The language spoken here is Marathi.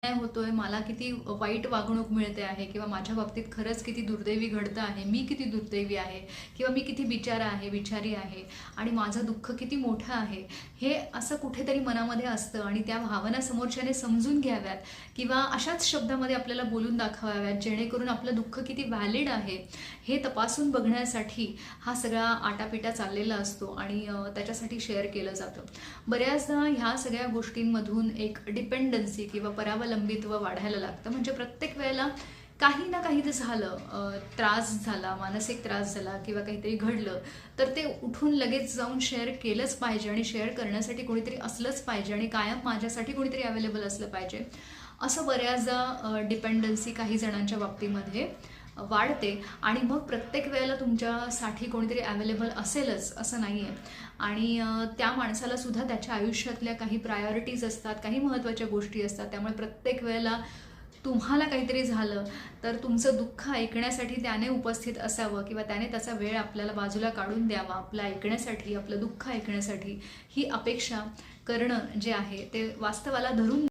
अन्याय होतोय, मला किती वाईट वागणूक मिळते आहे किंवा माझ्या बाबतीत खरंच किती दुर्दैवी घडतं आहे, मी किती दुर्दैवी आहे किंवा मी किती बिचारा आहे, बिचारी आहे आणि माझं दुःख किती मोठं आहे, हे असं कुठेतरी मनामध्ये असतं आणि त्या भावना समोरच्याने समजून घ्याव्यात किंवा अशाच शब्दामध्ये आपल्याला बोलून दाखवाव्यात, जेणेकरून आपलं दुःख किती व्हॅलिड आहे हे तपासून बघण्यासाठी हा सगळा आटापिटा चाललेला असतो आणि त्याच्यासाठी शेअर केलं जातं. बऱ्याचदा ह्या सगळ्या गोष्टींमधून एक डिपेंडन्सी किंवा परावलंबित्व वाढायला लागतं. म्हणजे प्रत्येक वेळेला काही ना काही ते झालं, त्रास झाला, मानसिक त्रास झाला किंवा काहीतरी घडलं, तर ते उठून लगेच जाऊन शेअर केलंच पाहिजे आणि शेअर करण्यासाठी कोणीतरी असलंच पाहिजे आणि कायम माझ्यासाठी कोणीतरी अवेलेबल असलं पाहिजे, असं बऱ्याचदा डिपेंडन्सी काही जणांच्या बाबतीमध्ये वाढते आणि मग प्रत्येक वेळेला तुमच्यासाठी कोणीतरी अवेलेबल असेलच असं नाही आहे. आणि त्या माणसाला सुद्धा त्याच्या आयुष्यातल्या काही प्रायोरिटीज असतात, काही महत्त्वाच्या गोष्टी असतात. त्यामुळे प्रत्येक वेळेला तुम्हाला काहीतरी झालं तर तुमचं दुःख ऐकण्यासाठी त्याने उपस्थित असावं किंवा त्याने त्याचा वेळ आपल्याला बाजूला काढून द्यावा आपलं ऐकण्यासाठी, आपलं दुःख ऐकण्यासाठी, ही अपेक्षा करणं जे आहे ते वास्तवाला धरून